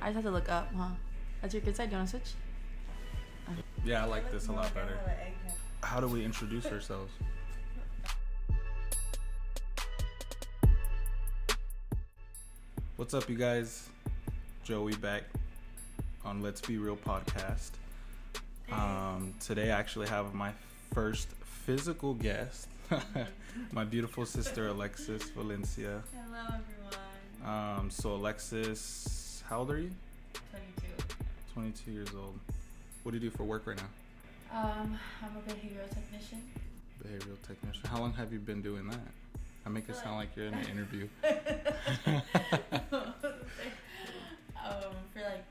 I just have to look up, huh? That's your good side. Do you want to switch? Yeah, I like this a lot better. How do we introduce ourselves? What's up, you guys? Joey back on Let's Be Real podcast. Today I actually have my first physical guest, my beautiful sister Alexis Valencia. Hello, everyone. So Alexis, how old are you? 22. 22 years old. What do you do for work right now? I'm a behavioral technician. Behavioral technician. How long have you been doing that? I make it sound like you're in an interview. For like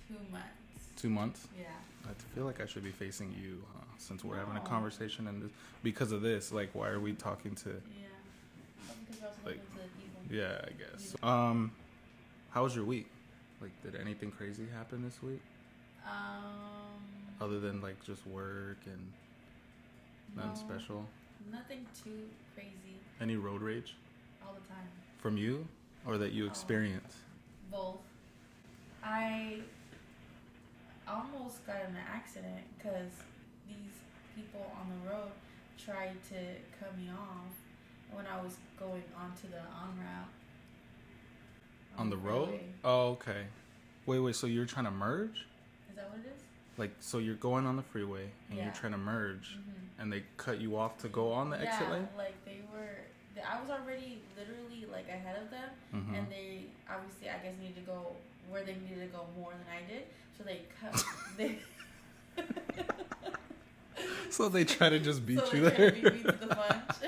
2 months. 2 months? Yeah. I feel like I should be facing you, since we're having a conversation, and because of this, like, why are we talking to? Yeah. Because I was like, evil. Yeah, I guess. How was your week? Like, did anything crazy happen this week? Other than like just work and nothing special? Nothing too crazy. Any road rage? All the time. From you, or that you experience? Both. I almost got in an accident because these people on the road tried to cut me off when I was going onto the on-ramp. On the road? Freeway. Oh, okay. Wait, so you're trying to merge? Is that what it is? Like, so you're going on the freeway and you're trying to merge, and they cut you off to go on the exit lane? Yeah, like I was already literally like ahead of them, and they obviously, I guess, needed to go where they needed to go more than I did, so they cut. So they try to just beat you they there? beat me to the punch.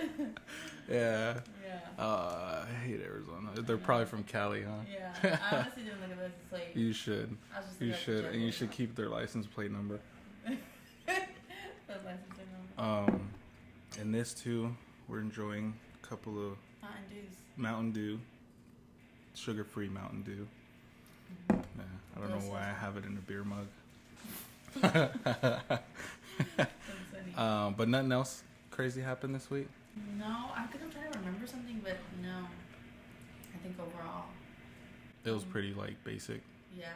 Yeah. Yeah. I hate Arizona. They're probably from Cali, huh? Yeah. I honestly didn't look at this plate. You should. I was just You looking at should, the and you check should plate. keep their license plate number. The license plate number. And this too, we're enjoying a couple of Mountain Dew, sugar-free Mountain Dew. Yeah, I don't know why I have it in a beer mug. But nothing else crazy happened this week? No, I could have tried to remember something, but no. I think overall. It was pretty, like, basic. Yeah.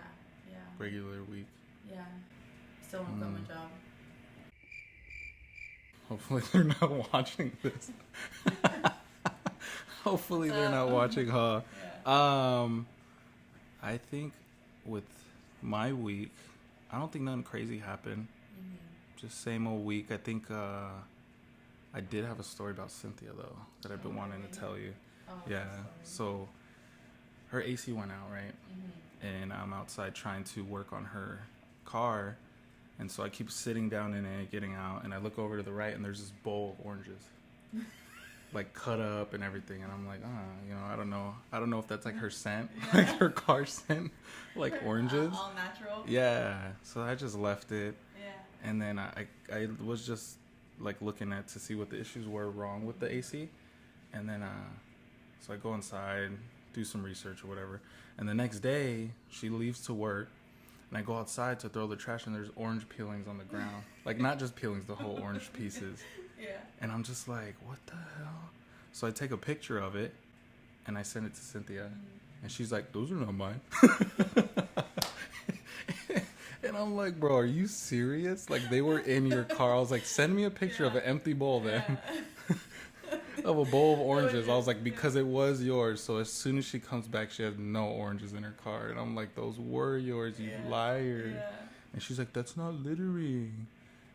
Regular week. Yeah. Still won't got my job. Hopefully they're not watching this. Hopefully they're not watching, huh? Yeah. I think with my week, I don't think nothing crazy happened. Just same old week. I think I did have a story about Cynthia, though, that I've been wanting to tell you. Yeah. So her AC went out, right? And I'm outside trying to work on her car. And so I keep sitting down in it, getting out, and I look over to the right, and there's this bowl of oranges. Like, cut up and everything. And I'm like, I don't know if that's like her scent, like her car scent, like oranges. All natural. Yeah. So I just left it. Yeah. And then I was just like looking to see what the issues were wrong with the AC. And then, so I go inside, do some research or whatever. And the next day she leaves to work, and I go outside to throw the trash, and there's orange peelings on the ground. Like, not just peelings, the whole orange pieces. Yeah. And I'm just like, what the hell? So I take a picture of it, and I send it to Cynthia. And she's like, those are not mine. And I'm like, bro, are you serious? Like, they were in your car. I was like, send me a picture of an empty bowl then. Of a bowl of oranges. I was like, because it was yours. So as soon as she comes back, she has no oranges in her car. And I'm like, those were yours, you liar. Yeah. And she's like, that's not littering.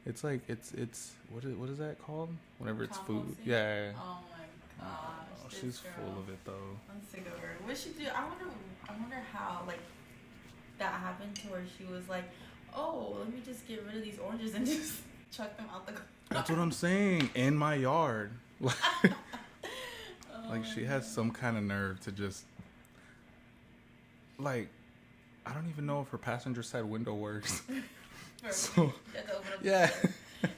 It's like, it's what is that called? Whenever it's food. Yeah. Oh my gosh. She's full of it, though. I'm sick of her. What she do? I wonder how, like, that happened to her. She was like, oh, let me just get rid of these oranges and just chuck them out the car. That's what I'm saying. In my yard. Like, she has some kind of nerve to just, like, I don't even know if her passenger side window works. So, yeah.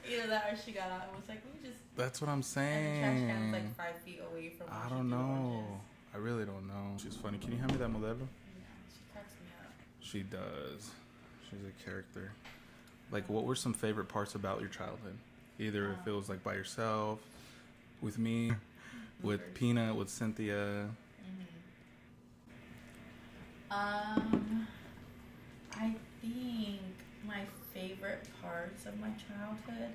Either that or she got out and was like, let me just. That's what I'm saying. And the trash can's like 5 feet away from. I don't know. I really don't know. She's funny. Can you hand me that modelo? Yeah, she cracks me up. She does. She's a character. Like, what were some favorite parts about your childhood? Either if it was like by yourself, with me, with Peanut, with Cynthia. of my childhood,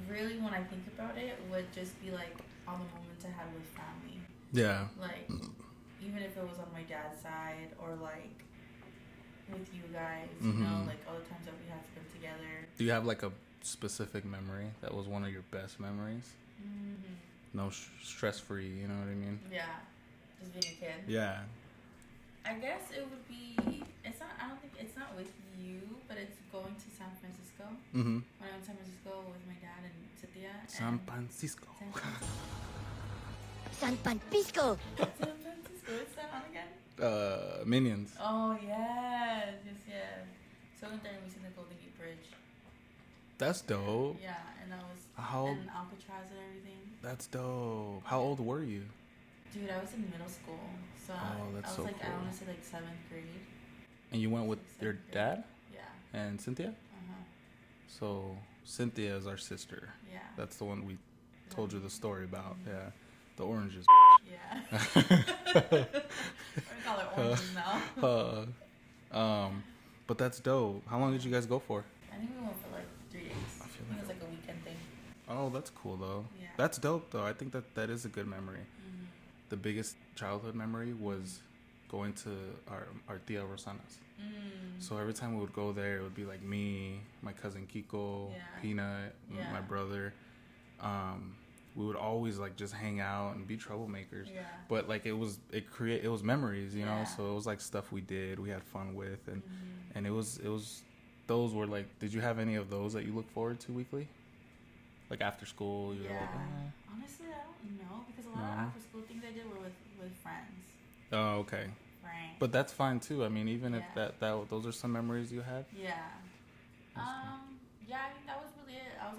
really, when I think about it, would just be like all the moments I had with family. Yeah. Like, even if it was on my dad's side or like with you guys, you know, like all the times that we had spent together. Do you have like a specific memory that was one of your best memories? No stress-free, you know what I mean? Yeah, just being a kid. Yeah. I guess it would be, it's not, I don't think, it's not with you, but it's going to San Francisco. When I went to San Francisco with my dad and Cynthia. San Francisco. San Francisco. What's that on again? Minions. Oh, yes. So we went there and we seen the Golden Gate Bridge. That's dope. Yeah, and that was, and Alcatraz and everything. That's dope. How old were you? Dude, I was in middle school. So that's I was so like, cool. I want to say like 7th grade. And you went with your dad? Yeah. And Cynthia? So Cynthia is our sister. Yeah. That's the one we told you the story about. Yeah. The oranges. Yeah. We're gonna call her oranges now. But that's dope. How long did you guys go for? I think we went for like 3 days. I think it was like a weekend thing. Oh, that's cool though. Yeah. That's dope though. I think that is a good memory. The biggest childhood memory was going to our Tia Rosana's. So every time we would go there, it would be like me, my cousin Kiko, Peanut, my brother. We would always like just hang out and be troublemakers. Yeah. But like it was memories, you know. So it was like stuff we did, we had fun with, and it was those were like. Did you have any of those that you look forward to weekly? Like after school, you were like, honestly, I don't know because a lot of after school things I did were with friends. Oh, okay. Right. But that's fine too. I mean, even if that those are some memories you had. Yeah. Yeah. I mean, that was really it. I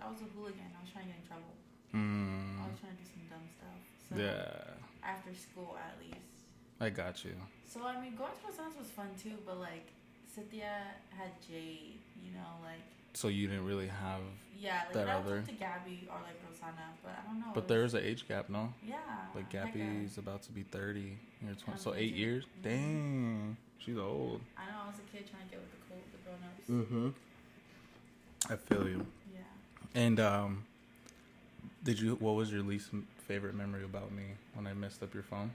was a hooligan. I was trying to get in trouble. I was trying to do some dumb stuff. So after school, at least. I got you. So I mean, going to Rosanna's was fun too, but like Cynthia had Jade, you know, like. So you didn't really have. Yeah, like that I other. was to Gabby or like Rosanna, but I don't know. But there's an age gap, no? Yeah. Like Gabby's about to be 30. You're 20, so 8 years. Dang, she's old. I know. I was a kid trying to get with the grown-ups. I feel you. Yeah. And what was your least favorite memory about me when I messed up your phone?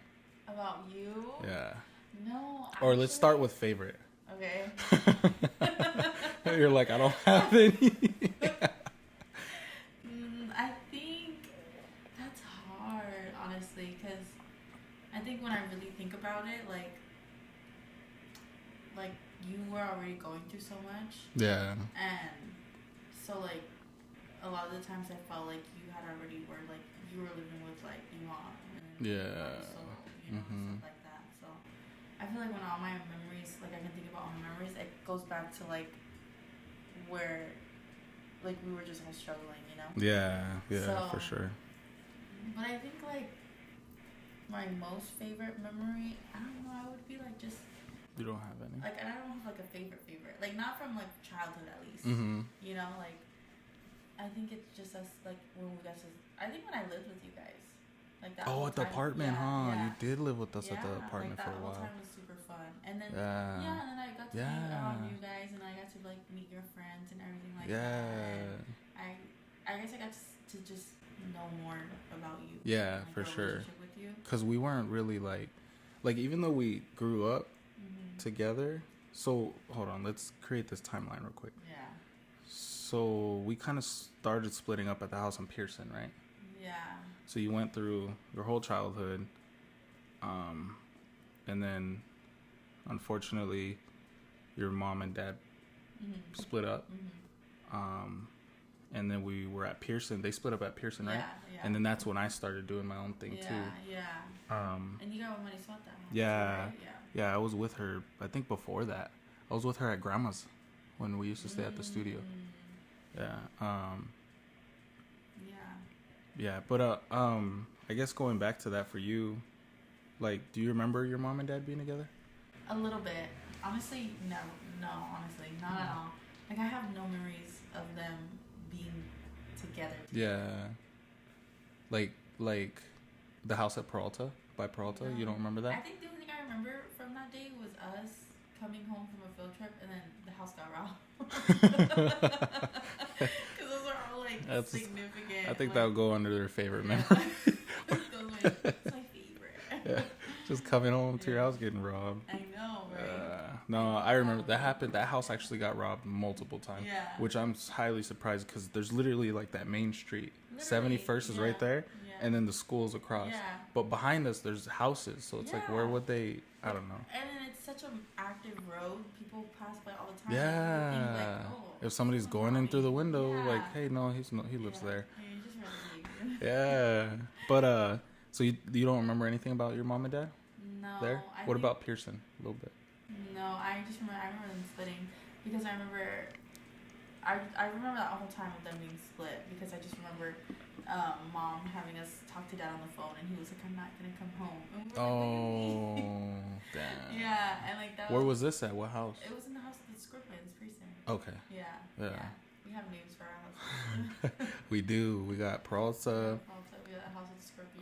About you? Yeah. No. Actually, or let's start with favorite. Okay. You're like, I don't have any. I think that's hard, honestly, because I think when I really think about it, like you were already going through so much. Yeah. And so like a lot of the times I felt like you had already were like you were living with like your mom. And stuff like that. So I feel like when all my memories, like I can think about all my memories, it goes back to like where like we were just all struggling, you know? Yeah, so, for sure. But I think like my most favorite memory, I don't know, I would be like just. You don't have any? Like, and I don't have like a favorite. Like not from like childhood at least. You know, like I think it's just us like when we got to. I think when I lived with you guys, like that. Oh, at the apartment, huh? Yeah. You did live with us at the apartment like for a while. That whole time was super fun, and then and then I got to meet you guys, and I got to like meet your friends and everything like that. And I guess I got to just know more about you. Yeah, and, like, for sure. With you. Because we weren't really like even though we grew up together. So hold on, let's create this timeline real quick. Yeah. So we kind of started splitting up at the house on Pearson, right? Yeah. So you went through your whole childhood, and then unfortunately your mom and dad split up, and then we were at Pearson. They split up at Pearson, right? Yeah. And then that's when I started doing my own thing too. Yeah. And you got money spent that. Yeah. Right? Yeah, I was with her. I think before that, I was with her at grandma's when we used to stay at the studio. Yeah. Yeah, but I guess going back to that for you, like, do you remember your mom and dad being together? A little bit. Honestly, no. Honestly, not at all. Like, I have no memories of them being together. Yeah. Like the house at Peralta, by Peralta. No. You don't remember that? I think the only thing I remember from that day was us coming home from a field trip, and then the house got robbed. Because those are all like significant. I think like, that would go under their favorite memory. It's my favorite. Yeah, just coming home to your house getting robbed. I know, right? No, I remember that happened. That house actually got robbed multiple times. Yeah. Which I'm highly surprised because there's literally like that main street. 71st is right there. Yeah. And then the school's across. Yeah. But behind us, there's houses. So it's like, where would they? I don't know. And then it's such an active road. People pass by all the time. Yeah. Like, oh, if somebody's going in through the window, like, hey, no, he lives there. Yeah. But so you don't remember anything about your mom and dad? No. There. What about Pearson? A little bit. No, I remember them splitting because I remember that whole time of them being split because I just remember mom having us talk to dad on the phone and he was like, I'm not gonna come home. Oh, damn. Yeah, and like that. Where was this at? What house? It was in the house of the Scorpions precinct. Okay. Yeah. We have names for our house. We do. We got Peralta. We got the house of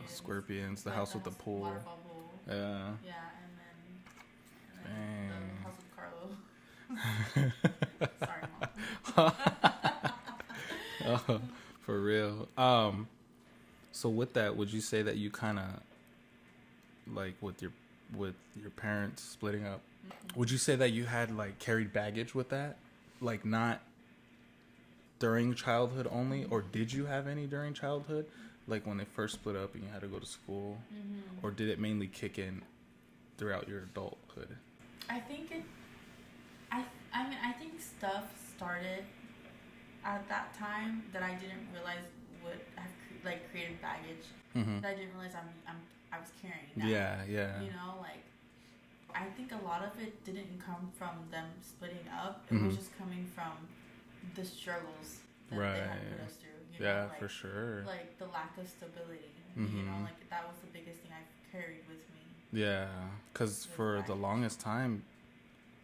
the Scorpions. The house with the pool. Waterfall pool. Yeah. Yeah, and then the house of Carlo. Sorry, Mom. Oh, for real. So with that, would you say that you kind of like with your parents splitting up? Mm-hmm. Would you say that you had like carried baggage with that, like not during childhood only, or did you have any during childhood, like when they first split up and you had to go to school, or did it mainly kick in throughout your adulthood? I think I think stuff started at that time that I didn't realize would have created baggage. That I didn't realize I was carrying. Now. Yeah. You know, like I think a lot of it didn't come from them splitting up. It was just coming from the struggles that they had put us through. You know, for sure. Like the lack of stability. You know, like that was the biggest thing I carried with me. Yeah, because for the longest time,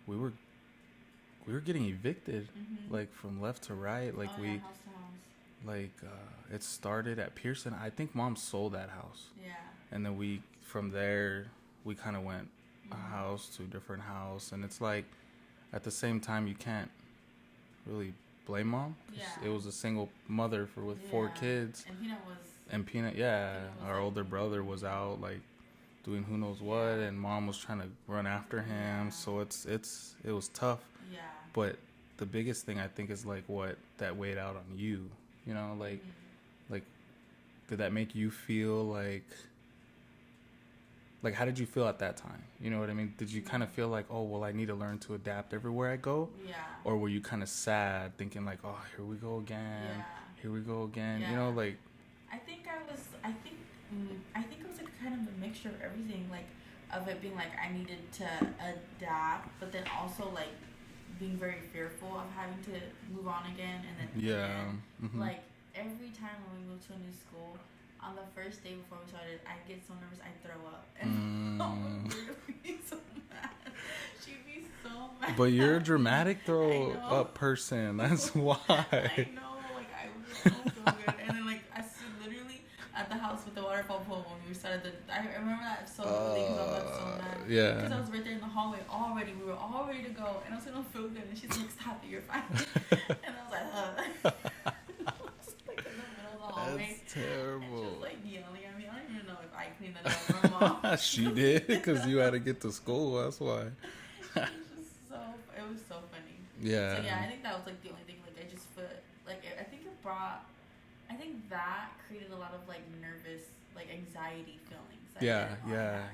we were getting evicted, like from left to right. Like house to house. Like it started at Pearson. I think Mom sold that house. Yeah. And then from there we kind of went a house to a different house, and it's like at the same time you can't really blame Mom. It was a single mother with 4 kids. And Peanut was. Our older brother was out like doing who knows what, and Mom was trying to run after him. So it was tough. Yeah. But the biggest thing I think is like what that weighed out on you. You know, like did that make you feel like how did you feel at that time? You know what I mean? Did you kind of feel like, oh, well, I need to learn to adapt everywhere I go? Yeah. Or were you kind of sad, thinking like, oh, here we go again. Yeah. Here we go again. Yeah. You know, like. I think it was like kind of a mixture of everything, like of it being like I needed to adapt, but then also like being very fearful of having to move on again, and then like every time when we moved to a new school, on the first day before we started, I'd get so nervous I'd throw up, and Mom would be so mad. She'd be so mad. But you're a dramatic throw up person. That's why. I know, like I was so good, and then like I stood literally at the house with the waterfall pool when we started I remember that so vividly because I was so mad. Yeah. Because I was right there in the hallway already. We were all ready to go, and I was like, I don't feel good, and she's like, stop it, you're fine. And I was like, like in the middle of the hallway. That's terrible. And she was like yelling at me. I don't even know if I cleaned that up or Mom. She did, because you had to get to school. That's why. It was so funny. Yeah. So yeah, I think that was like the only thing. Like I just felt like I think that created a lot of like nervous, like anxiety feelings. Yeah. That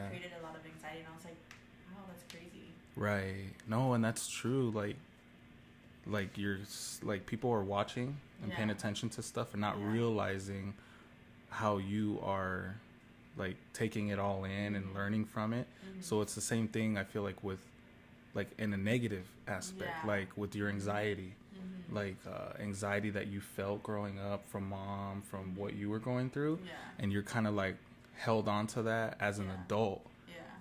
created a lot of anxiety, and I was like, wow, that's crazy. Right. No, and that's true. Like you're like people are watching and paying attention to stuff and not realizing how you are like taking it all in and learning from it. So it's the same thing I feel like with like in a negative aspect, like with your anxiety, like anxiety that you felt growing up from Mom, from what you were going through, and you're kind of like held on to that as an adult,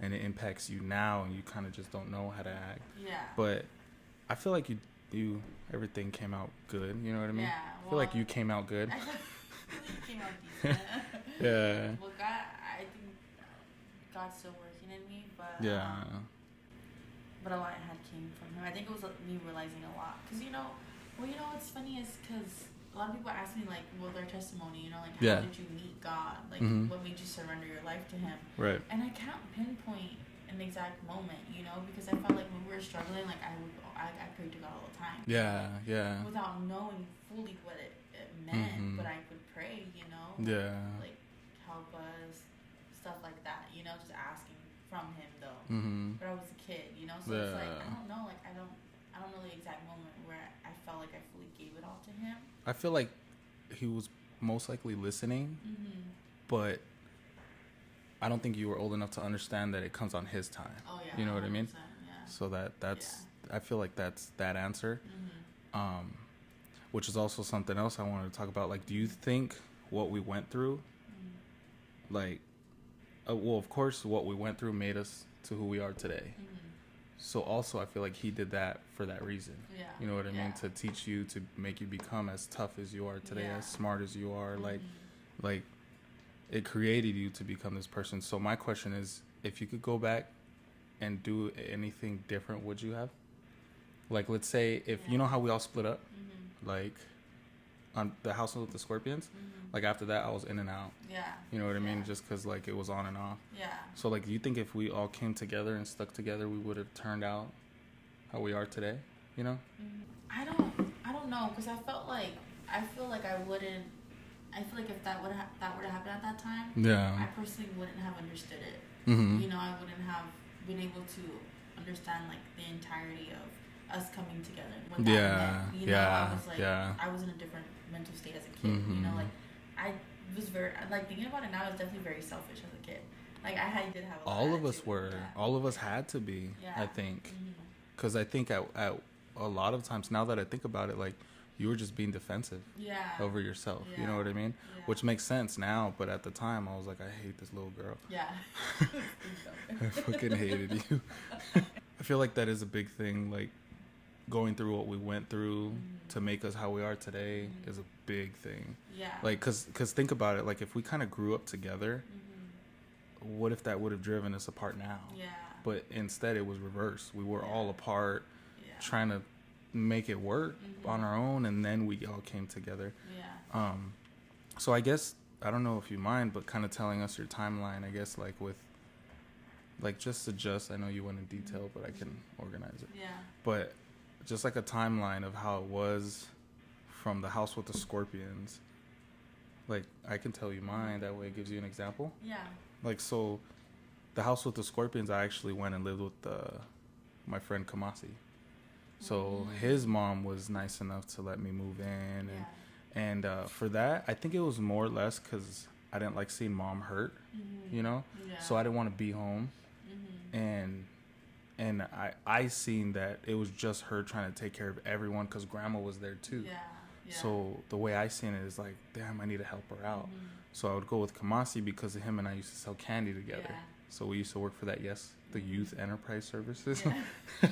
and it impacts you now, and you kind of just don't know how to act. But I feel like you everything came out good. You know what I mean? I feel like you came out good. I feel like you came out decent. Well, I think God's still working in me, but but a lot had came from him. I think it was me realizing a lot. Because, what's funny is because a lot of people ask me, like, well, their testimony, like, how did you meet God? Like, what made you surrender your life to him? Right. And I can't pinpoint an exact moment, because I felt like when we were struggling, like, I prayed to God all the time. Yeah, like, yeah. Without knowing fully what it meant, but I would pray, Yeah. Like, help us, stuff like that, just asking from him, though. But I was a kid, so it's like, I don't know, like, I don't know the exact moment where I felt like I fully gave it all to him. I feel like he was most likely listening, but I don't think you were old enough to understand that it comes on his time. Oh, yeah. You know what I mean? Yeah. So that's I feel like that's that answer. Which is also something else I wanted to talk about. Like, do you think what we went through, like, well, of course, what we went through made us to who we are today. So also, I feel like he did that for that reason. Yeah. You know what I mean? To teach you, to make you become as tough as you are today, as smart as you are. Like, it created you to become this person. So my question is, if you could go back and do anything different, would you have? Like, let's say if, you know how we all split up? Like, on the house with the scorpions? Like, after that, I was in and out. Yeah. You know what I mean? Just because, like, it was on and off. Yeah. So, like, do you think if we all came together and stuck together, we would have turned out how we are today? You know? I don't know, because I feel like I wouldn't. I feel like if that would have happened at that time, I personally wouldn't have understood it. I wouldn't have been able to understand, like, the entirety of us coming together. What that meant. I was like, I was in a different mental state as a kid. Like, I was very, like, thinking about it now, I was definitely very selfish as a kid. Like, I did have a lot all of us were. All of us had to be, I think. Because I think at a lot of times, now that I think about it, like, you were just being defensive over yourself. You know what I mean? Which makes sense now, but at the time, I was like, I hate this little girl. Yeah. I fucking hated you. I feel like that is a big thing, like, going through what we went through to make us how we are today is a big thing. Yeah. Like, cause think about it. Like, if we kind of grew up together, what if that would have driven us apart now? Yeah. But instead, it was reversed. We were all apart, trying to make it work on our own, and then we all came together. Yeah. So I guess, I don't know if you mind, but kind of telling us your timeline. I guess, like, with, like, just I know you went in detail, but I can organize it. Yeah. But just like a timeline of how it was from the house with the scorpions. Like, I can tell you mine, that way it gives you an example. Yeah. Like, so the house with the scorpions, I actually went and lived with my friend Kamasi. So his mom was nice enough to let me move in. And for that, I think it was more or less because I didn't like seeing mom hurt, Yeah. So I didn't want to be home. And I seen that it was just her trying to take care of everyone because grandma was there too. Yeah. So the way I seen it is like, damn, I need to help her out. So I would go with Kamasi because him and I used to sell candy together. Yeah. So we used to work for that, the Youth Enterprise Services. Yeah.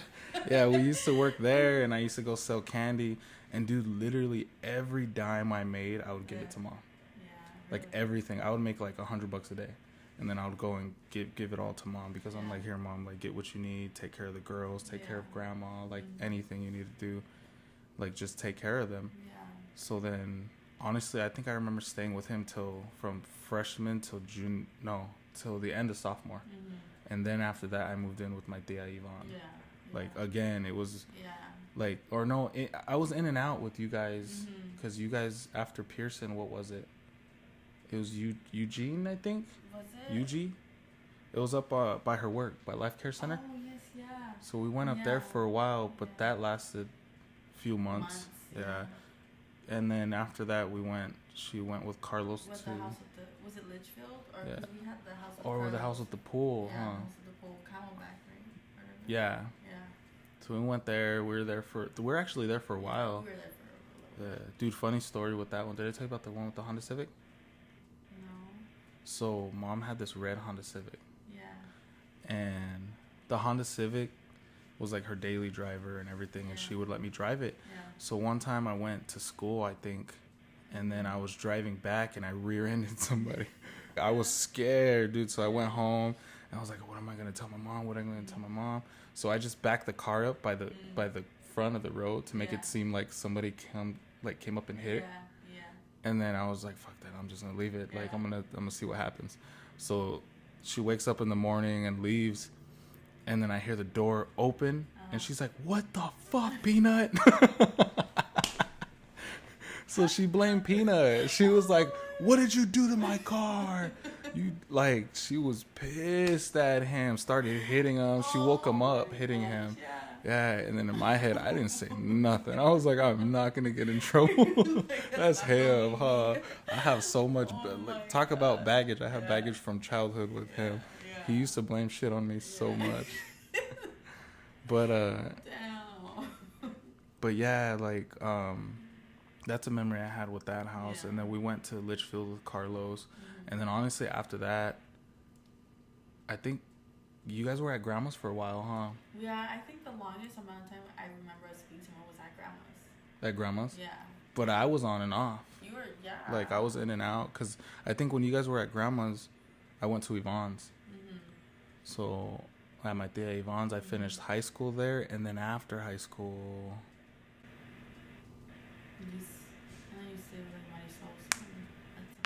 Yeah, we used to work there, and I used to go sell candy. And dude, literally every dime I made, I would give it to mom. Yeah, really. Like everything. I would make like $100 a day. And then I would go and give it all to mom because I'm like, here, mom, like, get what you need, take care of the girls, take care of grandma, like anything you need to do, like, just take care of them. Yeah. So then, honestly, I think I remember staying with him from freshman till till the end of sophomore. And then after that, I moved in with my tia Yvonne. Yeah. Like, again, it was like, or no, I was in and out with you guys because you guys, after Pearson, what was it? It was Eugene, I think. Was it? Eugene. It was up by her work, by Life Care Center. Oh, yes, yeah. So we went up there for a while, but that lasted a few months. Yeah. And then after that, she went with Carlos to... The house was it Litchfield? Or we had the house with Carlos. The house with the pool, huh? The house with the pool. Camelback, right? Yeah. Yeah. So we went there. We're actually there for a while. We were there for a little while. Dude, funny story with that one. Did I tell you about the one with the Honda Civic? So mom had this red Honda Civic. Yeah. And the Honda Civic was like her daily driver and everything, and she would let me drive it. Yeah. So one time I went to school, I think, and then I was driving back and I rear-ended somebody. I was scared, dude. So I went home And I was like, what am I going to tell my mom? What am I going to tell my mom? So I just backed the car up by the front of the road to make it seem like somebody came up and hit it. And then I was like, fuck that, I'm just gonna leave it. Like I'm gonna see what happens. So she wakes up in the morning and leaves, and then I hear the door open, and she's like, what the fuck, Peanut? So she blamed Peanut. She was like, what did you do to my car? She was pissed at him, started hitting him. She woke him up hitting him. Yeah, and then in my head, I didn't say nothing. I was like, I'm not going to get in trouble. That's hell, huh? I have so much. Talk about baggage. I have baggage from childhood with him. He used to blame shit on me so much. But yeah, like, that's a memory I had with that house. And then we went to Litchfield with Carlos. And then honestly, after that, I think you guys were at Grandma's for a while, huh? Yeah, I think the longest amount of time I remember us being somewhere was at Grandma's. At Grandma's? Yeah. But I was on and off. You were, yeah. Like, I was in and out. Because I think when you guys were at Grandma's, I went to Yvonne's. Mm-hmm. So, at my tia Yvonne's, I finished high school there. And then after high school...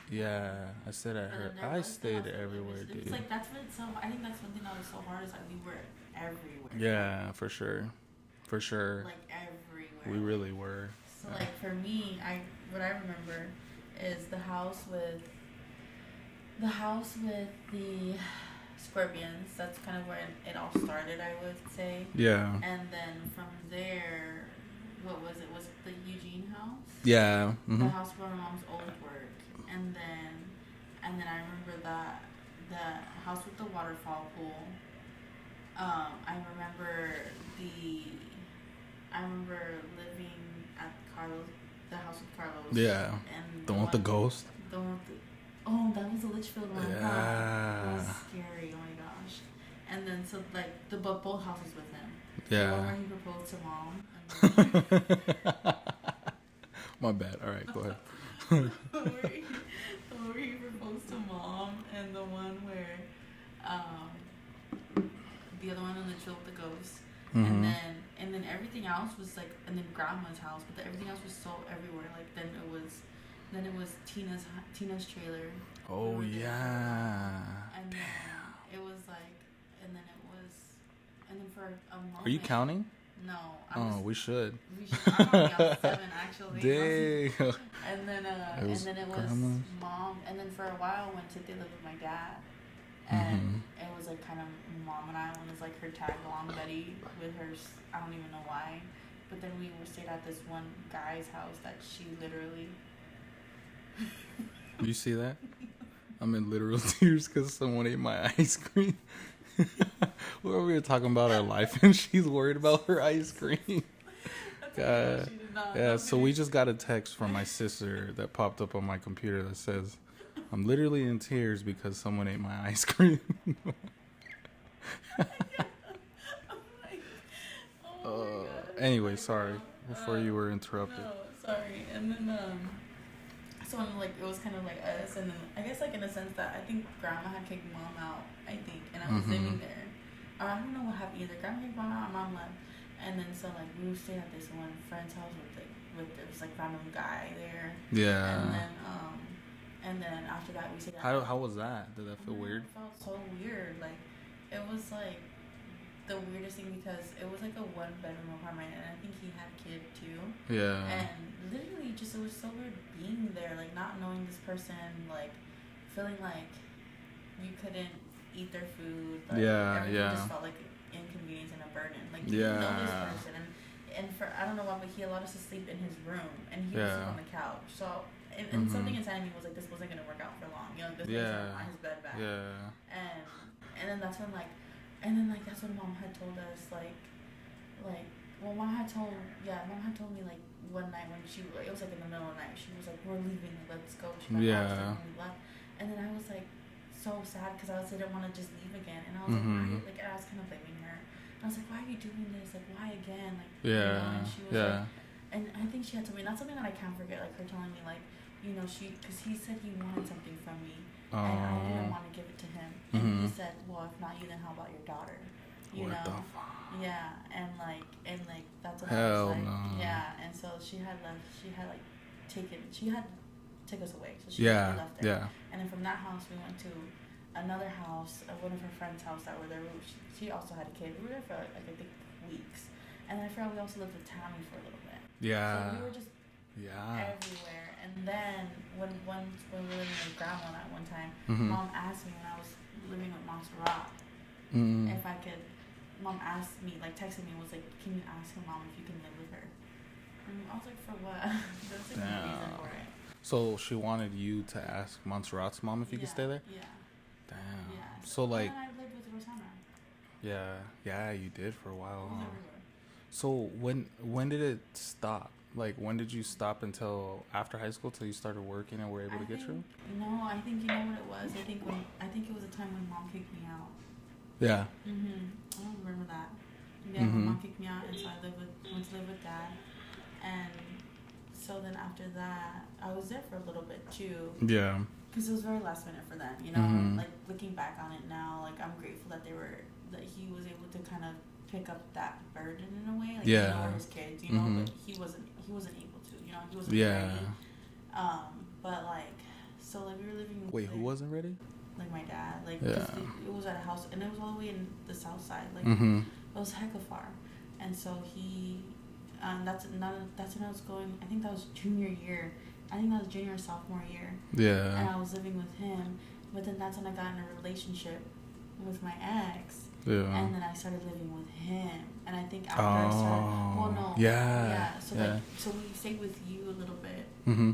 Yeah, I stayed at her. I stayed everywhere, dude. It's like that's what. So I think that's one thing that was so hard is that we were everywhere. Yeah, for sure, for sure. Like everywhere. We really were. So like for me, what I remember is the house with the scorpions. That's kind of where it all started, I would say. Yeah. And then from there, what was it? Was it the Eugene house? Yeah. Mm-hmm. The house where my mom's old work. And then I remember the house with the waterfall pool. I remember living at the house with Carlos. Yeah. And the one with the ghost. That was the Litchfield one. Yeah. It was scary. Oh my gosh. And then so like both houses with him. Yeah. The one where he proposed to mom. My bad. All right, go ahead. The one where he proposed to mom, and the one where the other one on the chill with the ghost. Mm-hmm. And then everything else was like, and then Grandma's house, but everything else was so everywhere. Like then it was Tina's trailer. Oh yeah. And damn. It was like, and then for a moment. Are you counting? No. We should. I'm only on 7 actually. Dang. And then it was Grandma's. Mom. And then for a while, I went to lived with my dad. And it was like kind of Mom and I was like her tag along buddy with her. I don't even know why. But then we stayed at this one guy's house that she literally. You see that? I'm in literal tears because someone ate my ice cream. We were talking about our life and she's worried about her ice cream. God. Yeah, so we just got a text from my sister that popped up on my computer that says, I'm literally in tears because someone ate my ice cream. Anyway, sorry. Before you were interrupted. No, sorry. And then, so like it was kind of like us, and then I guess like in a sense that I think Grandma had kicked Mom out, I think, and I was living there. I don't know what happened either. Grandma kicked Mom out, Mom left, and then so like we were staying at this one friend's house with this like random guy there. Yeah. And then after that we stayed. How was that? Did that feel weird? It felt so weird. Like it was like the weirdest thing because it was like a 1-bedroom apartment, and I think he had a kid too. Yeah. And literally, just it was so weird being there, like not knowing this person, like feeling like you couldn't eat their food. Like, everything just felt like inconvenience and a burden. Like you didn't know this person, and for I don't know why, but he allowed us to sleep in his room, and he would sleep on the couch. So. And something inside me was like, this wasn't gonna work out for long. You know, like, this wasn't on his bed back. Yeah. And then that's when that's when Mom had told us Mom had told me like one night when it was like in the middle of the night, she was like, we're leaving, let's go. She and we left. And then I was like so sad because I didn't want to just leave again, and I was like, why? Like I was kind of blaming her. And I was like, why are you doing this? Like why again? Like you know? And she was like, and I think she had told me, that's something that I can't forget, like her telling me like, because he said he wanted something from me, and I didn't want to give it to him. And he said, well, if not you, then how about your daughter? You what know? The fuck? Yeah, and that's what Hell I was like. no. Yeah, and so she had took us away. So she left there. Yeah. And then from that house, we went to another house, one of her friends' house that were there. She also had a kid. We were there for like I think weeks. And then I forgot we also lived with Tammy for a little bit. Yeah. So we were just everywhere. And then when we were living with grandma at one time, Mom asked me when I was living with Montserrat if I could. Mom asked me, like texted me, was like, can you ask your mom if you can live with her? And I was like, for what? There's like no reason for it. So she wanted you to ask Montserrat's mom if you could stay there? Yeah. Damn. Yeah. So like. And I lived with Rosanna. Yeah, you did for a while. Huh? So when did it stop? Like when did you stop until after high school till you started working and were able to get your own? No, I think you know what it was. I think it was a time when Mom kicked me out. Yeah. I don't remember that. Yeah, Mom kicked me out, and so I went to live with Dad, and so then after that, I was there for a little bit too. Yeah. Because it was very last minute for them, you know. Like looking back on it now, like I'm grateful that that he was able to kind of pick up that burden in a way, like you know, his kids, you know, but he wasn't able to, you know, he wasn't ready. But like, so like we were living. Wait, who wasn't ready? Like my dad, like it was at a house, and it was all the way in the south side, like it was hecka far, and so he, that's when I was going. I think that was junior year. I think that was junior or sophomore year. Yeah. And I was living with him, but then that's when I got in a relationship with my ex. Yeah. And then I started living with him, and I think after I started, well, no. Yeah. Yeah. So like, so we stayed with you a little bit.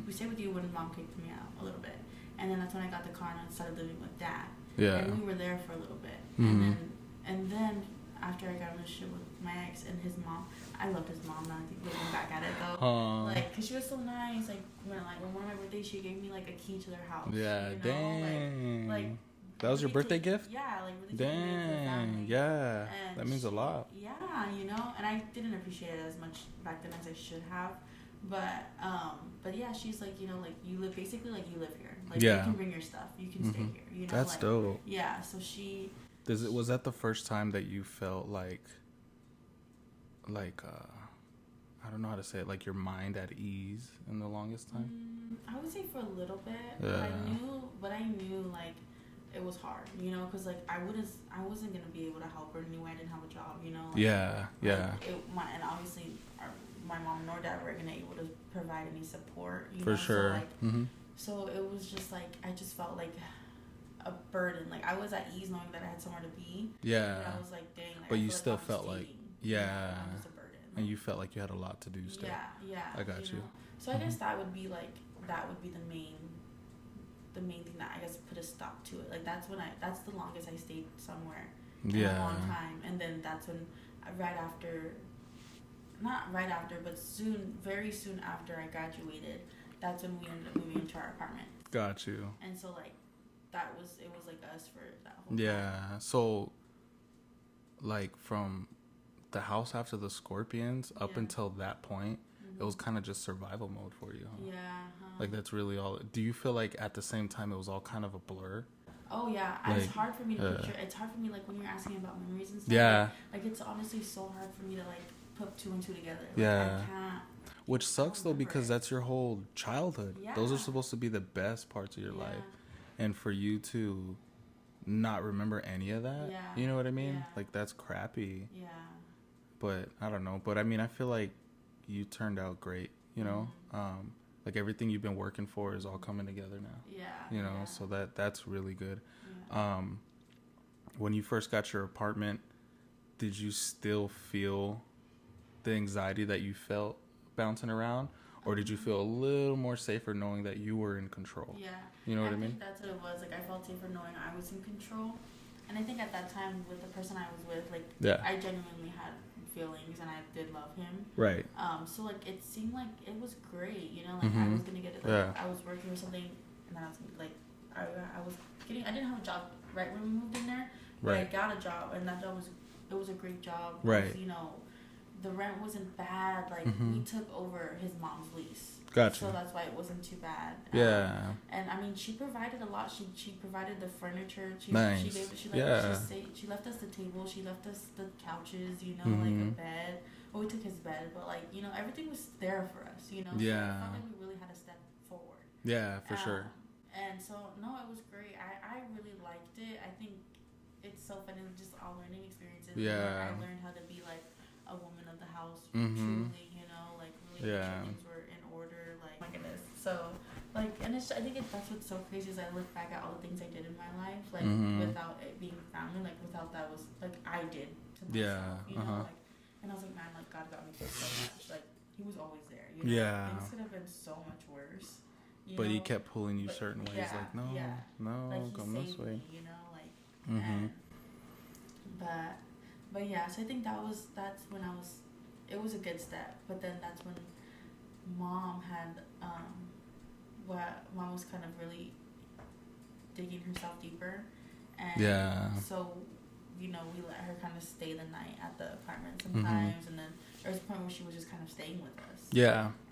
We stayed with you when Mom kicked me out a little bit. And then that's when I got the car and I started living with Dad. Yeah. And we were there for a little bit. And then after I got in a relationship with my ex and his mom, I loved his mom. Now I think looking back at it though, like, cause she was so nice. Like when one of my birthdays, she gave me like a key to their house. Yeah, you know? Dang. Like that was your birthday gift? Yeah, like really. Dang. Yeah, and that means a lot. Yeah, you know, and I didn't appreciate it as much back then as I should have. But yeah, she's like, you know, like you live basically like you live here. Like you can bring your stuff, you can stay here. You know, that's like, dope. Yeah, so she. Was that the first time that you felt like I don't know how to say it, like your mind at ease in the longest time? I would say for a little bit, but I knew like it was hard, you know, because like I wasn't gonna be able to help her. Knew I didn't have a job, you know. Like, and obviously my mom nor dad were gonna able to provide any support. You know? Sure. So, like, so it was just like I just felt like a burden. Like I was at ease knowing that I had somewhere to be. Yeah. But I was like, dang. Like, but you still felt like it was a burden. And you felt like you had a lot to do still. Yeah. I got you. Know? So I guess that would be the main thing that I guess put a stop to it. Like that's the longest I stayed somewhere in a long time. And then that's when but very soon after I graduated, that's when we ended up moving into our apartment. Got you. And so like it was like us for that whole time. So like from the house after the Scorpions up until that point, it was kind of just survival mode for you, huh? Like that's really all. Do you feel like at the same time it was all kind of a blur? Oh yeah, it's hard for me to picture. It's hard for me, like when you're asking about memories and stuff. Like it's honestly so hard for me to like put two and two together. Like, I can't. Which sucks though, because that's your whole childhood. Those are supposed to be the best parts of your life, and for you to not remember any of that, you know what I mean? Like that's crappy. Yeah. But I don't know. But I mean, I feel like you turned out great. You know, like everything you've been working for is all coming together now. Yeah. You know, so that's really good. Yeah. When you first got your apartment, did you still feel the anxiety that you felt bouncing around, or did you feel a little more safer knowing that you were in control? Yeah. You know what I mean? I think that's what it was. Like I felt safer knowing I was in control, and I think at that time with the person I was with, like I genuinely had feelings and I did love him. Right. So like it seemed like it was great, you know, like I was gonna get it. Like I was working or something, and then I was like, I didn't have a job right when we moved in there, but I got a job, and that job was a great job. Right. Was, you know, the rent wasn't bad. Like, we took over his mom's lease. Gotcha. So that's why it wasn't too bad. Yeah. And I mean, she provided a lot. She provided the furniture. Nice. She left us the table. She left us the couches. You know, like a bed. Well, we took his bed, but like, you know, everything was there for us. You know. Yeah. So I felt like we really had to step forward. Yeah, for sure. And so no, it was great. I really liked it. I think it's so fun and just all learning experiences. Yeah. I learned how to be like a woman of the house. Truly, you know, like really make sure things were in order. Like, my goodness. So, like, and I think that's what's so crazy is I look back at all the things I did in my life, like, without it being family, like, without that was, like, I did to myself, you know, like, and I was like, man, like, God got me through so much, like, he was always there, you know, things could have been so much worse, but he kept pulling you certain ways, like, no, like, come this way, me, you know, like, and, but yeah, so I think that's when it was a good step, but then that's when mom was kind of really digging herself deeper, and so, you know, we let her kind of stay the night at the apartment sometimes, and then there was a point where she was just kind of staying with us,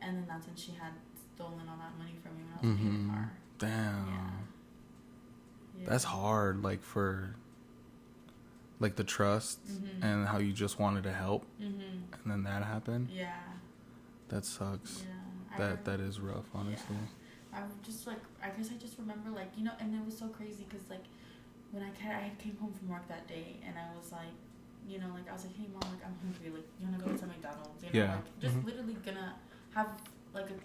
and then that's when she had stolen all that money from me when I was paying the car. Damn. That's hard, like, for like the trust and how you just wanted to help, and then that happened. That sucks. That is rough, honestly. I'm just like, I guess I just remember, like, you know, and it was so crazy because, like, when I came home from work that day, and I was like, you know, like, I was like, hey mom, like, I'm hungry, like, you wanna go to McDonald's, you know, like, just literally gonna have like a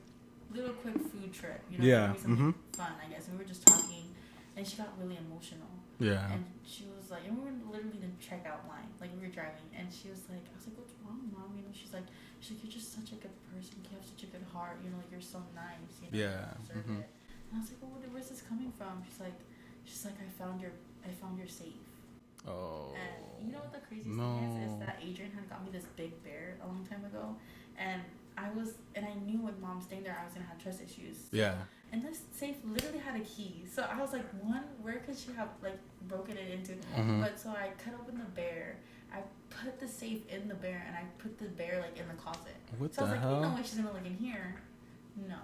little quick food trip, you know, something fun, I guess. And we were just talking, and she got really emotional. And she was like, and we were literally in the checkout line, like, we were driving, and she was like, I was like, what's wrong, mom? You know, she's like, you're just such a good person. You have such a good heart. You know, like, you're so nice. You know, you deserve it. And I was like, well, where's this coming from? She's like, I found your safe. Oh. And you know what the craziest thing is that Adrian had got me this big bear a long time ago, and I knew with mom staying there, I was gonna have trust issues. And this safe literally had a key, so I was like, where could she have like broken it into? But so I cut open the bear. I put the safe in the bear, and I put the bear like in the closet. What so the hell? I was like, ain't no way she's gonna look in here. No,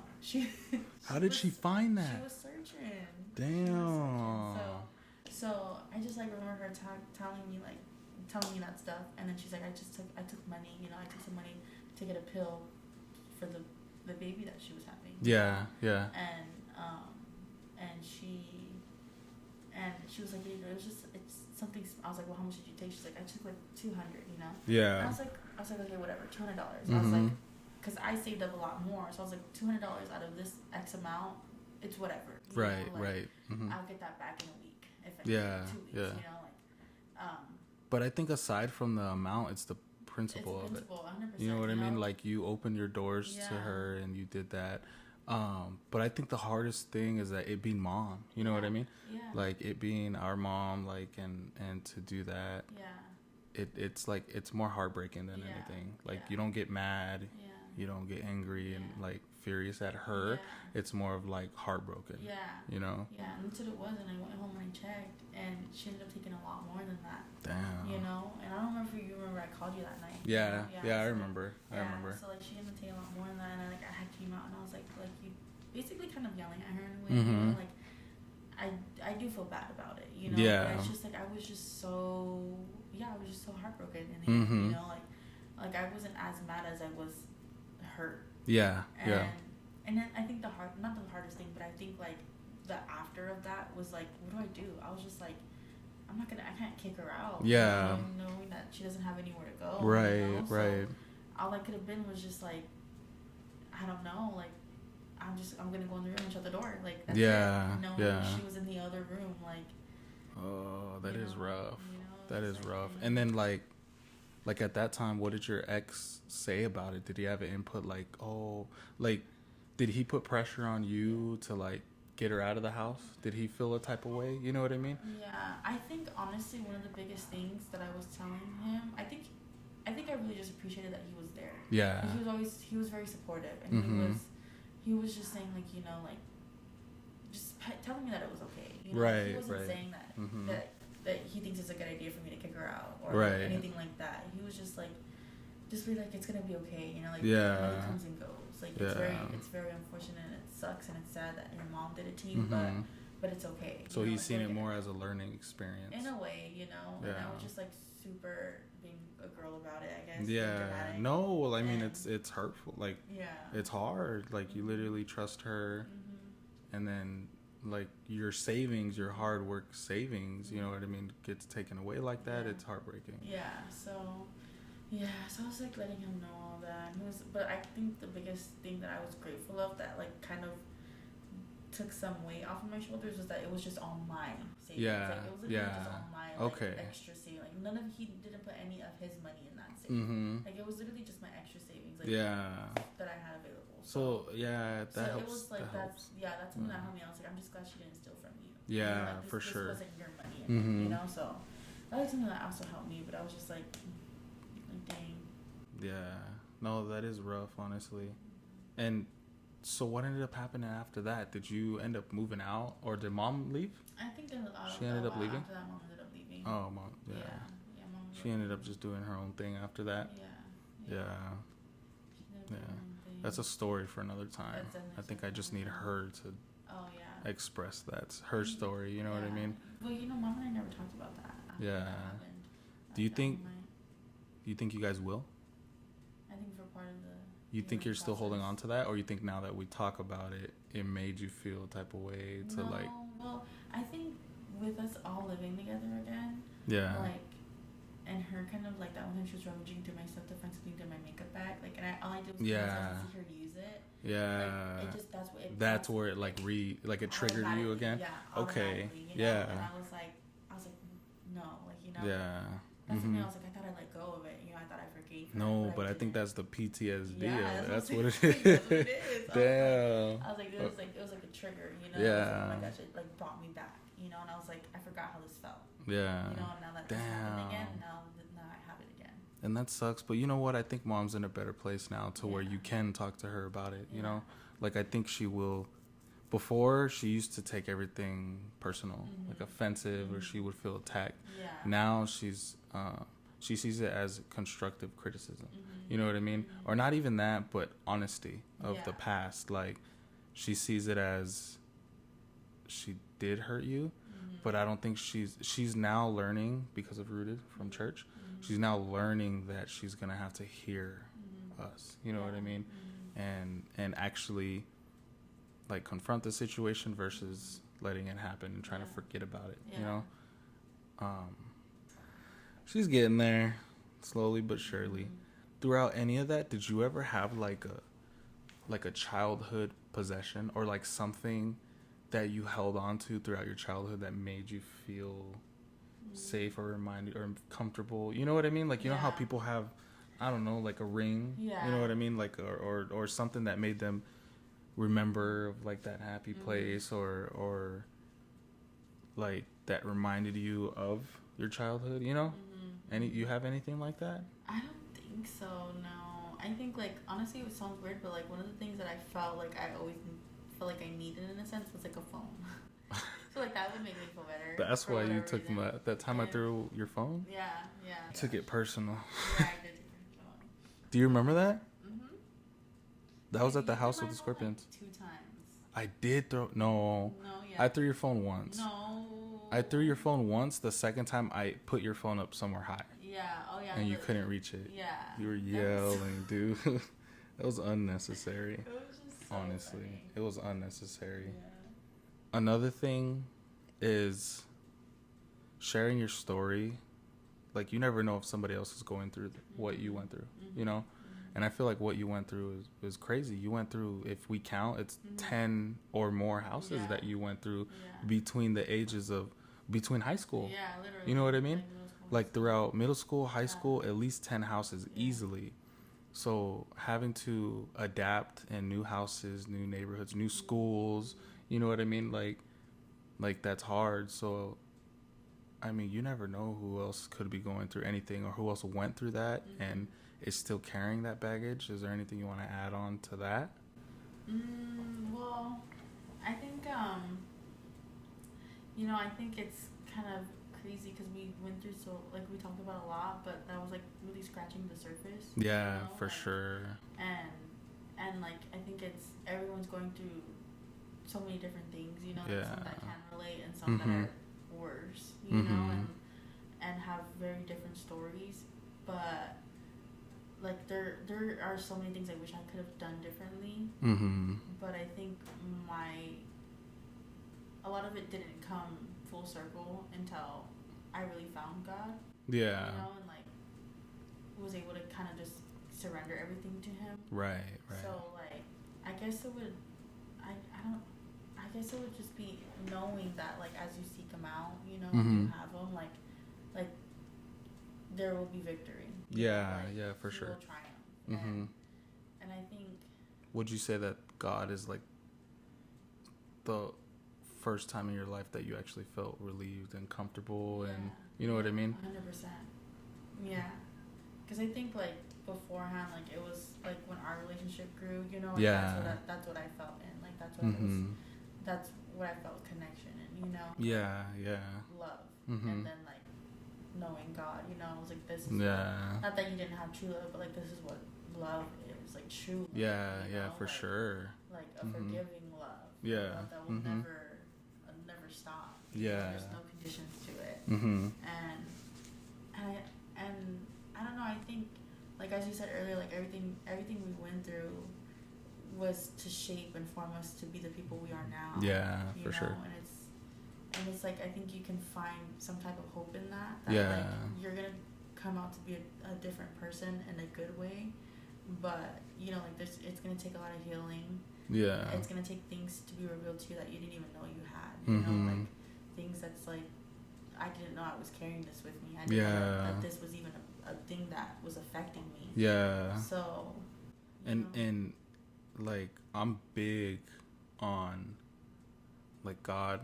How did she find that? She was searching. Damn. So I just like remember her telling me that stuff, and then she's like, I took money. You know, I took some money to get a pill for the baby that she was having. And she was like, it's something. I was like, well, how much did you take? She's like, I took like $200, you know. And I was like, okay, whatever, $200. I was like, because I saved up a lot more, so I was like, $200 out of this X amount, it's whatever. You know? Like, I'll get that back in a week if I need 2 weeks. You know, like. But I think aside from the amount, it's the principle of it. 100%, you know what I mean? Like, you opened your doors to her, and you did that. But I think the hardest thing is that it being mom, you know what I mean? Like, it being our mom, like, and to do that, it's like, it's more heartbreaking than anything. Like, you don't get mad, you don't get angry and like furious at her. It's more of like heartbroken. You know? And that's what it was. And I went home and I checked, and she ended up taking a lot more than that. Damn. You know? And I don't remember if you remember I called you that night. I remember. So like, she ended up taking a lot more than that, and I had came out, and I was like you basically kind of yelling at her in a way. You know? Like, I do feel bad about it, you know. But it's just like I was just so heartbroken in the end, you know, like I wasn't as mad as I was hurt. And then I think not the hardest thing, but I think like the after of that was like, what do? I was just like, I can't kick her out. Knowing that she doesn't have anywhere to go. You know? So all I could have been was just like, I don't know, like, I'm gonna go in the room and shut the door, like, that's it. Knowing she was in the other room, like. Oh, that is rough. You know, that is rough. And then like at that time, what did your ex say about it? Did he have an input? Like, did he put pressure on you to like get her out of the house? Did he feel a type of way? You know what I mean? Yeah, I think honestly one of the biggest things that I was telling him, I think I really just appreciated that he was there. Yeah. He was very supportive, and he was just saying like, you know, like, just telling me that it was okay. You know? He wasn't saying that he thinks it's a good idea for me to kick her out or anything like that. He was just like just be like, it's gonna be okay, you know, like Yeah. money comes and goes. Like it's very unfortunate and it sucks and it's sad that your mom did it to you, but it's okay. So he's seen like, it more as a learning experience. In a way, you know. Yeah. And I was just like super being a girl about it, I guess. Yeah. No, well, I mean, it's hurtful. Like, it's hard. Like, you literally trust her, and then like your savings, your hard work savings, you know what I mean, gets taken away like that. It's heartbreaking. So I was like letting him know all that. But I think the biggest thing that I was grateful of that like kind of took some weight off of my shoulders was that it was just all mine savings. Like, it was literally just all mine, like, extra savings. Like he didn't put any of his money in that savings. Like it was literally just my extra savings, like that I had available. So that helps. It was like that's something that helped me. I was like, I'm just glad she didn't steal from you. Yeah, like, for sure. This wasn't your money, you know. So that was something that also helped me. But I was just like dang. Yeah, no, that is rough, honestly. And so what ended up happening after that? Did you end up moving out, or did mom leave? I think she ended up leaving. After that, mom ended up leaving. Oh, mom, yeah. Mom she ended up just doing her own thing after that. Yeah. That's a story for another time. I think I just need her to express that's her story. You know what I mean? Well, you know, mom and I never talked about that. Yeah. Do you think you guys will? I think for part of the. You think you're still holding on to that, or you think now that we talk about it, it made you feel a type of way to no, like? Well, I think with us all living together again. Like, and her kind of like that one time she was rummaging through my stuff to find something in my makeup bag. Like, and all I did was see her use it. Yeah. Like, it just that's where it like it triggered you again. Yeah. Okay. You know? And I was like, no, like, you know. Yeah. That's something I was like, I thought I let go of it. You know, I thought I forgave her. No, but I think that's the PTSD. Yeah, that's what it is. That's what it is. Damn. I was like, it was like a trigger, you know. Yeah. Oh my gosh, it like brought me back, you know. And I was like, I forgot how this felt. Yeah. You know, and now that this happened again, now I have it again. And that sucks, but you know what? I think mom's in a better place now to where you can talk to her about it. You know, like I think she will. Before, she used to take everything personal, like offensive, or she would feel attacked. Yeah. Now she sees it as constructive criticism. You know what I mean? Or not even that, but honesty of the past. Like, she sees it as she did hurt you, but I don't think she's now learning, because of Rooted from church, she's now learning that she's going to have to hear us. You know what I mean? And actually like confront the situation versus letting it happen and trying to forget about it. You know, she's getting there slowly but surely. Throughout any of that, did you ever have like a childhood possession or like something that you held on to throughout your childhood that made you feel safe or reminded or comfortable? You know what I mean? Like, you know how people have, I don't know, like a ring. You know what I mean? Like or something that made them remember of like that happy place or like that reminded you of your childhood, you know? You have anything like that? I don't think so, no. I think like honestly it sounds weird, but like one of the things that I felt like I always felt like I needed in a sense was like a phone. So like that would make me feel better. That's why you took that time I threw your phone? Yeah. I took it personal. Yeah, I did take your phone. Do you remember that? That was at the house with the scorpions. Like 2 times. I did throw... No. I threw your phone once. No. I threw your phone once. The second time, I put your phone up somewhere high. Yeah. Oh, yeah. And you couldn't reach it. Yeah. You were yelling, dude. That was unnecessary. It was just so honestly. funny. It was unnecessary. Yeah. Another thing is sharing your story. Like, you never know if somebody else is going through what you went through, you know? And I feel like what you went through is crazy. You went through, if we count, it's 10 or more houses that you went through between the ages of, between high school. Yeah, literally. You know what I mean? Like throughout middle school, high school, at least 10 houses easily. So having to adapt in new houses, new neighborhoods, new schools, you know what I mean? Like that's hard. So, I mean, you never know who else could be going through anything or who else went through that and is still carrying that baggage. Is there anything you want to add on to that? Well, I think, you know, I think it's kind of crazy because we went through we talked about a lot, but that was like really scratching the surface. Yeah, for sure. And like I think everyone's going through so many different things, Yeah. Some that can relate and some that are worse, you know, and have very different stories, but like there are so many things I wish I could have done differently, but I think a lot of it didn't come full circle until I really found God. Yeah. And like was able to kind of just surrender everything to Him. Right. So like I guess it would just be knowing that like as you seek Him out, you have Him, like there will be victory. Yeah, for sure. Will triumph. And I think. Would you say that God is like the first time in your life that you actually felt relieved and comfortable, and you know what I mean? 100%. Yeah, because I think like beforehand, like it was like when our relationship grew, that's what I felt in, like that's what that's what I felt connection in, Yeah. Love, and then like knowing God, I was like, this is not that you didn't have true love, but like this is what love is, like true love. Yeah, for like, sure. Like a forgiving love. Yeah. That will never stop. Yeah. There's no conditions to it. And I don't know, I think like as you said earlier, like everything we went through was to shape and form us to be the people we are now. Yeah, for sure. And it's like I think you can find some type of hope in that like you're gonna come out to be a different person in a good way, but like it's gonna take a lot of healing. Yeah, it's gonna take things to be revealed to you that you didn't even know you had. You know, like things that's like I didn't know I was carrying this with me. I didn't know that this was even a thing that was affecting me. Yeah. So. And like I'm big on like God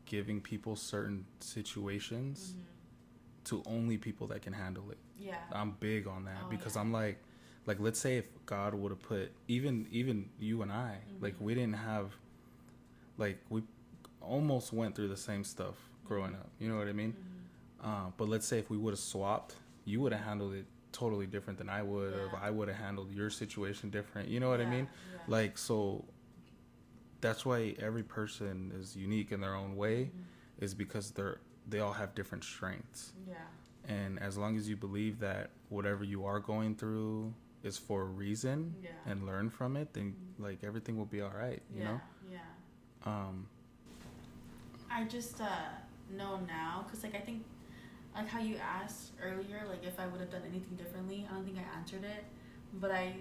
giving people certain situations to only people that can handle it. Yeah. I'm big on that because I'm like let's say if God would have put even you and I, like we didn't have, like we almost went through the same stuff growing up, you know what I mean? But let's say if we would have swapped, you would have handled it totally different than I would, or I would have handled your situation different, you know what I mean? Like, so that's why every person is unique in their own way, is because they all have different strengths. And as long as you believe that whatever you are going through is for a reason and learn from it, then like everything will be all right, you know? I just know now, because like I think like how you asked earlier, like if I would have done anything differently, I don't think I answered it, but I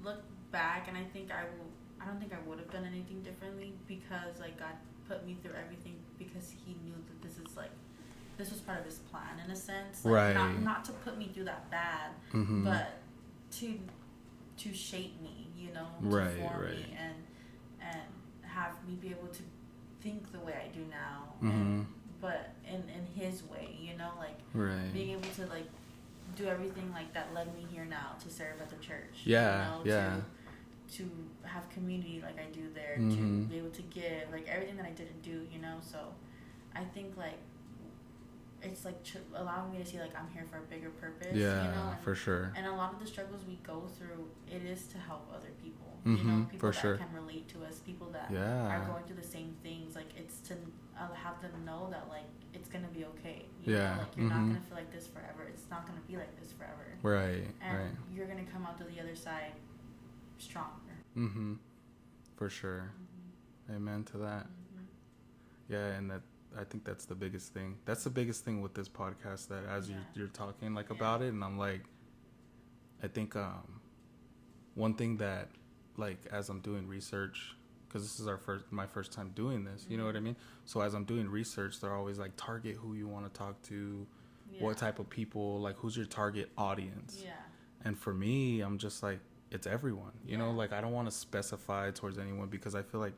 look back and I don't think I would have done anything differently, because like God put me through everything because He knew that this was part of His plan in a sense, like, not to put me through that bad, but to shape me, to form me and have me be able to think the way I do now, but in His way, being able to like do everything like that led me here now to serve at the church, to have community like I do there, to be able to give, like everything that I didn't do, so I think like it's like allowing me to see like I'm here for a bigger purpose, for sure. And a lot of the struggles we go through, it is to help other people, people that can relate to us, people that are going through the same things, like it's to have them know that like it's gonna be okay, like you're not gonna feel like this forever, it's not gonna be like this forever, and you're gonna come out to the other side stronger. For sure. Amen to that. And that, I think that's the biggest thing. That's the biggest thing with this podcast, that as you're talking like about it, and I'm like, I think one thing that like as I'm doing research, because this is my first time doing this, you know what I mean? So as I'm doing research, they're always like, target who you want to talk to, what type of people, like who's your target audience. And for me, I'm just like, it's everyone, you know, like I don't want to specify towards anyone, because I feel like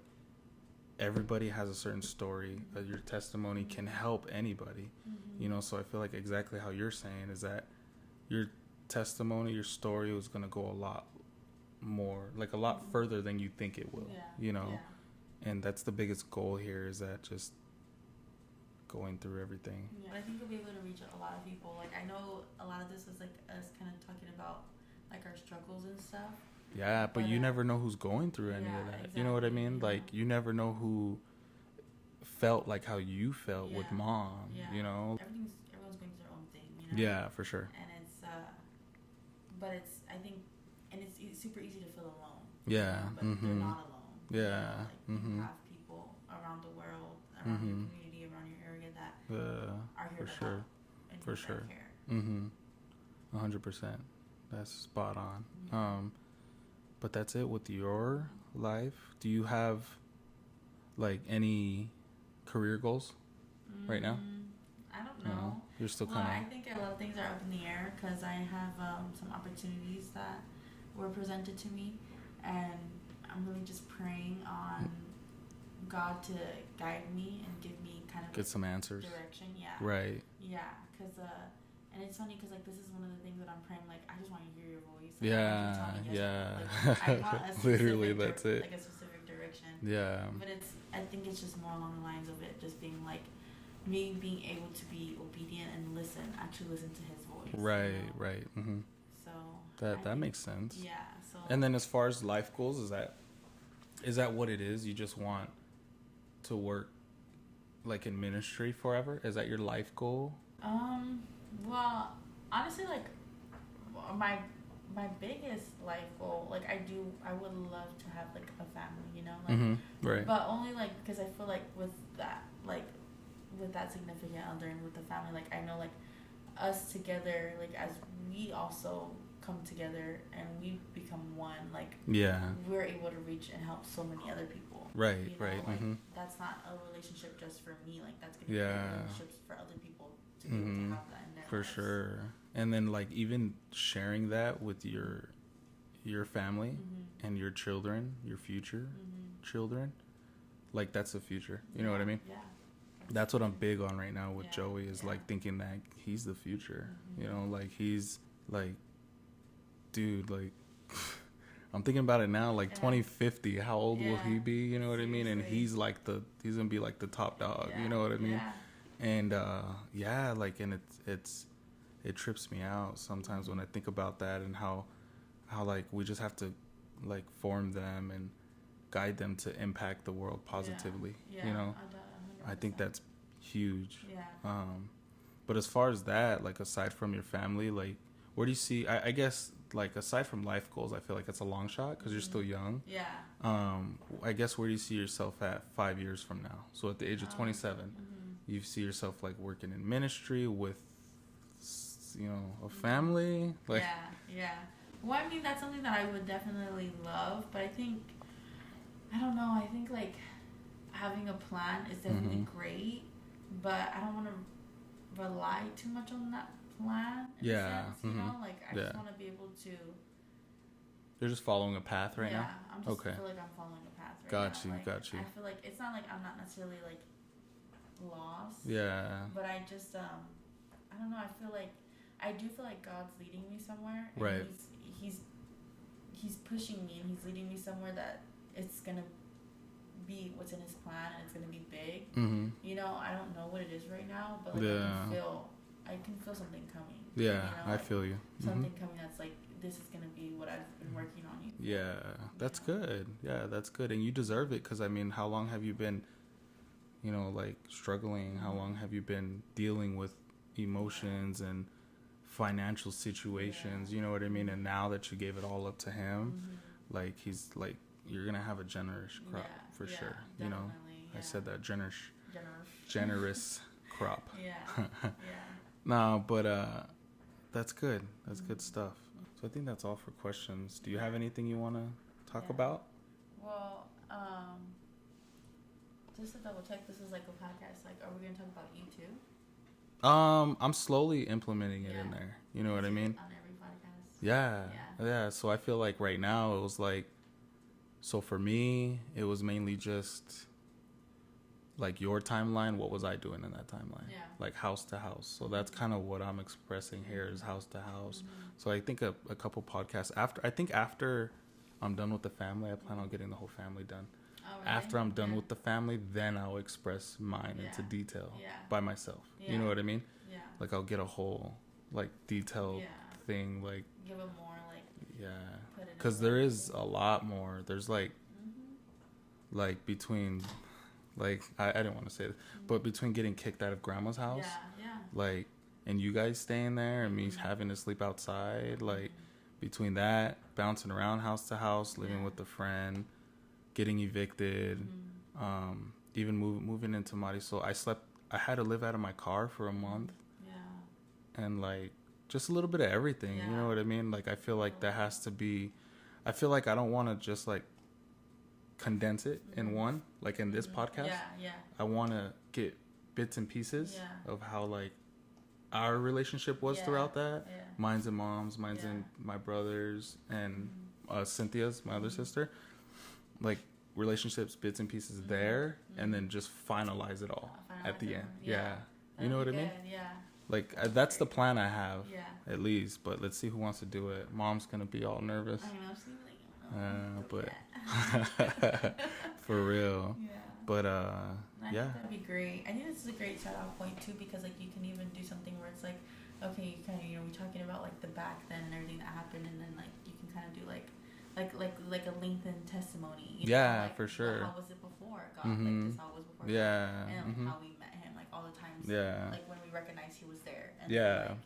everybody has a certain story, that your testimony can help anybody, so I feel like exactly how you're saying is that your testimony, your story was going to go a lot more, like a lot further than you think it will, and that's the biggest goal here, is that just going through everything. Yeah, I think we'll be able to reach a lot of people. Like, I know a lot of this is like us kind of talking about like our struggles and stuff. Yeah, but you never know who's going through any of that. Exactly. You know what I mean? Yeah. Like, you never know who felt like how you felt with mom. You know, everyone's going through their own thing. You know? Yeah, for sure. And it's but it's, I think, and it's super easy to feel alone. Yeah. But they're not alone. Yeah. You know? Like, you have people around the world, around your community, around your area that are here to help. And for sure. Care. 100%. That's spot on. But that's it with your life. Do you have like any career goals right now? I don't know. No? You're still kind of... I think a lot of things are up in the air because I have some opportunities that were presented to me, and I'm really just praying on God to guide me and give me kind of get some answers. Direction, yeah. Right. Yeah, because and it's funny because like this is one of the things that I'm praying, like I just want to hear your voice. Like, I want literally that's it. Like a specific direction. Yeah. But I think it's just more along the lines of it just being like me being able to be obedient and actually listen to His voice. Right, you know? right. So that makes sense. Yeah. So. And then as far as life goals, is that what it is? You just want to work like in ministry forever? Is that your life goal? Well, honestly, like my biggest life goal, like I would love to have like a family, you know, like, right. But only like because I feel like with that significant other and with the family, like I know like us together, like as we also come together and we become one, like we're able to reach and help so many other people. Right, you know? right. Like, that's not a relationship just for me. Like that's gonna be relationships for other people to be able to have that in their for lives. Sure. And then like even sharing that with your family and your children, your future children, like that's the future. You know what I mean? Yeah. That's what I'm big on right now with Joey is like thinking that he's the future. You know, like he's like, dude, like I'm thinking about it now, like 2050, how old will he be? You know what I mean? And he's like he's gonna be like the top dog. You know what I mean? And like, and it trips me out sometimes when I think about that and how like we just have to like form them and guide them to impact the world positively. You know, 100%. I think that's huge. But as far as that, like aside from your family, like where do you see? I guess like aside from life goals, I feel like it's a long shot because you're still young. I guess where do you see yourself at 5 years from now? So at the age of 27, you see yourself like working in ministry with, you know, a family. Like Well, I mean that's something that I would definitely love, but I think I don't know. I think like having a plan is definitely great, but I don't want to rely too much on that plan. In a sense, you know, like I just want to be able to. You're just following a path right now? Yeah, I'm just feel like I'm following a path right now. Got you. I feel like it's not like I'm not necessarily like lost. Yeah. But I just I don't know. I do feel like God's leading me somewhere. And right. He's pushing me and he's leading me somewhere that it's gonna be what's in his plan and it's gonna be big. You know, I don't know what it is right now, but like I can feel something coming. Yeah, you know, I like feel you. Something coming that's like this is gonna be what I've been working on. Yeah, that's good. Yeah, that's good, and you deserve it because I mean, how long have you been, you know, like struggling? How long have you been dealing with emotions and financial situations? You know what I mean? And now that you gave it all up to him, like he's like you're gonna have a generous crop for sure. You know, I said that generous crop. No, but that's good. That's good stuff. So I think that's all for questions. Do you have anything you want to talk about? Well, just to double check, this is like a podcast. Like, are we gonna talk about you too? I'm slowly implementing it in there. You know what I mean? On every podcast. Yeah. So I feel like right now it was like, so for me, it was mainly just like your timeline. What was I doing in that timeline? Like house to house. So that's kind of what I'm expressing here is house to house. So I think a couple podcasts after I'm done with the family, I plan on getting the whole family done. after I'm done with the family, then I'll express mine into detail by myself. You know what I mean? Yeah. Like I'll get a whole like detailed thing, like give it more like because there is a lot more. There's like like between like I didn't want to say this, but between getting kicked out of grandma's house, like, and you guys staying there and me having to sleep outside, like between that, bouncing around house to house, living with a friend, getting evicted, even moving into Marisol, I had to live out of my car for a month, and like just a little bit of everything, you know what I mean? Like I feel like that has to be, I feel like I don't want to just like condense it in one, like in this podcast. I want to get bits and pieces of how like our relationship was throughout that. Mine's and mom's, mine's and my brother's, and Cynthia's, my other sister. Like relationships, bits and pieces there, and then just finalize it all at the end. You know what I mean? Like that's the plan I have, at least. But let's see who wants to do it. Mom's gonna be all nervous. But for real. But I think that'd be great. I think this is a great start off point too, because like you can even do something where it's like, okay, you kind of, you know, we're talking about like the back then and everything that happened, and then like you can kind of do like a lengthened testimony. You know, like, for sure. How was it before God? Like this how it was before God. And how we met him, like all the times. Like when we recognized he was there. And then, like,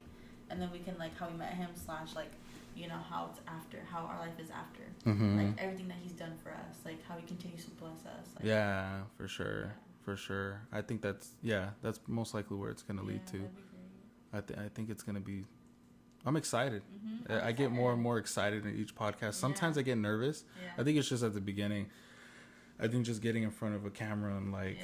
and then we can like how we met him / like, you know, how it's after, how our life is after, like everything that he's done for us, like how he continues to bless us. Like, for sure, for sure. I think that's most likely where it's gonna lead to. I think it's gonna be. I'm excited. I get more and more excited in each podcast. Sometimes I get nervous. I think it's just at the beginning. I think just getting in front of a camera and like,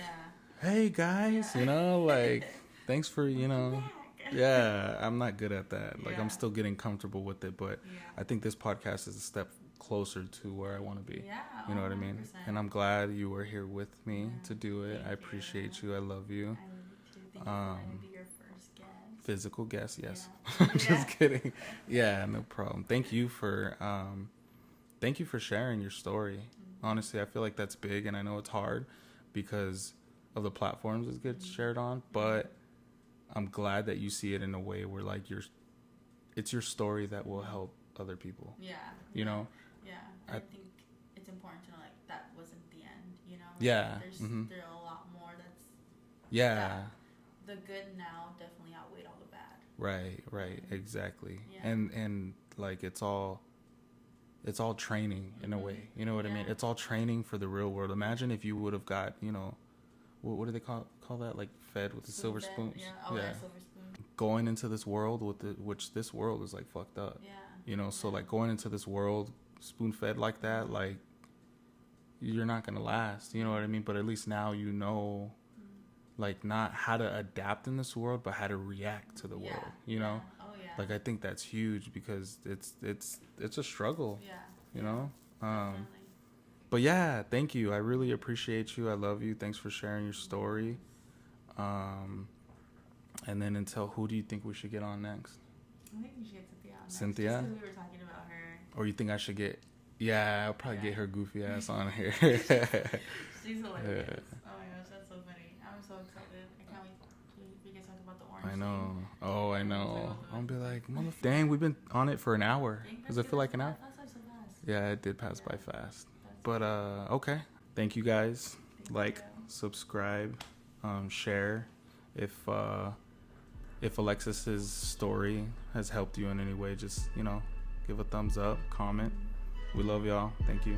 hey guys, you know, like thanks for, you know. I'm not good at that. Like I'm still getting comfortable with it, but I think this podcast is a step closer to where I want to be. You know what I mean? And I'm glad you were here with me to do it. I appreciate you. I love you. I love you too. Thank you for letting me be your first guest. Physical guest, yes. Just kidding. No problem. Thank you for sharing your story. Honestly, I feel like that's big, and I know it's hard because of the platforms it gets shared on, but I'm glad that you see it in a way where like it's your story that will help other people. You know? I think it's important to know like that wasn't the end, you know? There's a lot more that's the good now definitely outweighed all the bad. Right, exactly. And like it's all training in a way. You know what I mean? It's all training for the real world. Imagine if you would have got, you know, what do they call that? Like fed with the silver spoons. Silver spoon. Going into this world which this world is like fucked up. You know, so like going into this world spoon fed like that, like you're not gonna last. You know what I mean? But at least now you know, like not how to adapt in this world, but how to react to the world. You know? Like I think that's huge because it's a struggle. You know? But thank you. I really appreciate you. I love you. Thanks for sharing your story. And then who do you think we should get on next? I think we should get Cynthia on next. Cynthia? Just 'cause we were talking about her. Or you think I should get... I'll probably get her goofy ass on here. She's hilarious. Oh my gosh, that's so funny. I'm so excited. I can't wait. We can talk about the orange I know. thing. Oh, I know. I'll be like, dang, we've been on it for an hour. Does it feel like an hour? Yeah, it did pass by fast. But, okay. Thank you guys. Subscribe, share. If Alexis's story has helped you in any way, just, you know, give a thumbs up, comment. We love y'all. Thank you.